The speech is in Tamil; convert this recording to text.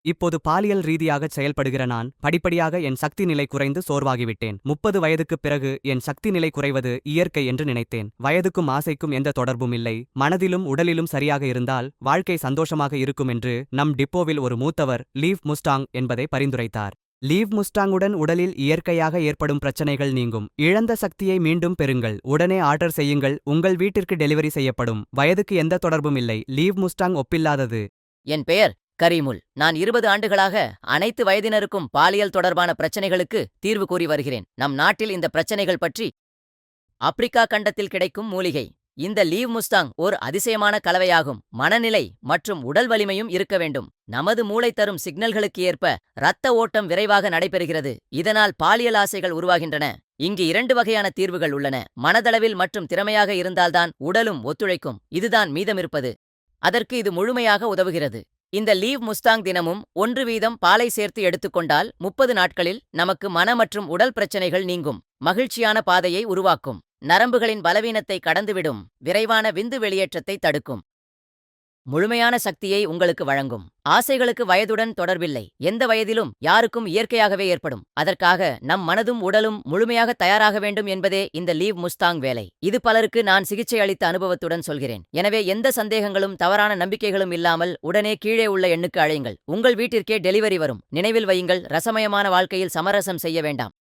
இப்போது பாலியல் ரீதியாகச் செயல்படுகிற நான் படிப்படியாக என் சக்தி நிலை குறைந்து சோர்வாகிவிட்டேன். 30 வயதுக்குப் பிறகு என் சக்தி நிலை குறைவது இயற்கை என்று நினைத்தேன். வயதுக்கும் ஆசைக்கும் எந்த தொடர்பும் இல்லை. மனதிலும் உடலிலும் சரியாக இருந்தால் வாழ்க்கை சந்தோஷமாக இருக்கும் என்று நம் டிப்போவில் ஒரு மூத்தவர் லீவ் முஸ்டாங் என்பதை பரிந்துரைத்தார். லீவ் முஸ்டாங்குடன் உடலில் இயற்கையாக ஏற்படும் பிரச்சனைகள் நீங்கும். இழந்த சக்தியை மீண்டும் பெறுங்கள். உடனே ஆர்டர் செய்யுங்கள். உங்கள் வீட்டிற்கு டெலிவரி செய்யப்படும். வயதுக்கு எந்த தொடர்பும் இல்லை. Leave Mustang ஒப்பில்லாதது. என் பெயர் கரீமுல். நான் 20 ஆண்டுகளாக அனைத்து வயதினருக்கும் பாலியல் தொடர்பான பிரச்சனைகளுக்கு தீர்வு கூறி வருகிறேன். நம் நாட்டில் இந்த பிரச்சனைகள் பற்றி ஆப்பிரிக்கா கண்டத்தில் கிடைக்கும் மூலிகை. இந்த லீவ் முஸ்டாங் ஓர் அதிசயமான கலவையாகும். மனநிலை மற்றும் உடல் வலிமையும் இருக்க வேண்டும். நமது மூளை தரும் சிக்னல்களுக்கு ஏற்ப இரத்த ஓட்டம் விரைவாக நடைபெறுகிறது. இதனால் பாலியல் ஆசைகள் உருவாகின்றன. இங்கு 2 வகையான தீர்வுகள் உள்ளன. மனதளவில் மற்றும் திறமையாக இருந்தால்தான் உடலும் ஒத்துழைக்கும். இதுதான் மீதமிருப்பது. அதற்கு இது முழுமையாக உதவுகிறது. இந்த லீவ் முஸ்டாங் தினமும் 1 வீதம் பாலை சேர்த்து எடுத்துக்கொண்டால் 30 நாட்களில் நமக்கு மன மற்றும் உடல் பிரச்சனைகள் நீங்கும். மகிழ்ச்சியான பாதையை உருவாக்கும். நரம்புகளின் பலவீனத்தை கடந்துவிடும். விரைவான விந்து வெளியேற்றத்தை தடுக்கும். முழுமையான சக்தியை உங்களுக்கு வழங்கும். ஆசைகளுக்கு வயதுடன் தொடர்பில்லை. எந்த வயதிலும் யாருக்கும் இயற்கையாகவே ஏற்படும். அதற்காக நம் மனதும் உடலும் முழுமையாக தயாராக வேண்டும் என்பதே இந்த லீவ் முஸ்டாங் வேலை. இது பலருக்கு நான் சிகிச்சை அளித்த அனுபவத்துடன் சொல்கிறேன். எனவே எந்த சந்தேகங்களும் தவறான நம்பிக்கைகளும் இல்லாமல் உடனே கீழே உள்ள எண்ணுக்கு அழையுங்கள். உங்கள் வீட்டிற்கே டெலிவரி வரும். நினைவில் வையுங்கள், ரசமயமான வாழ்க்கையில் சமரசம் செய்ய வேண்டாம்.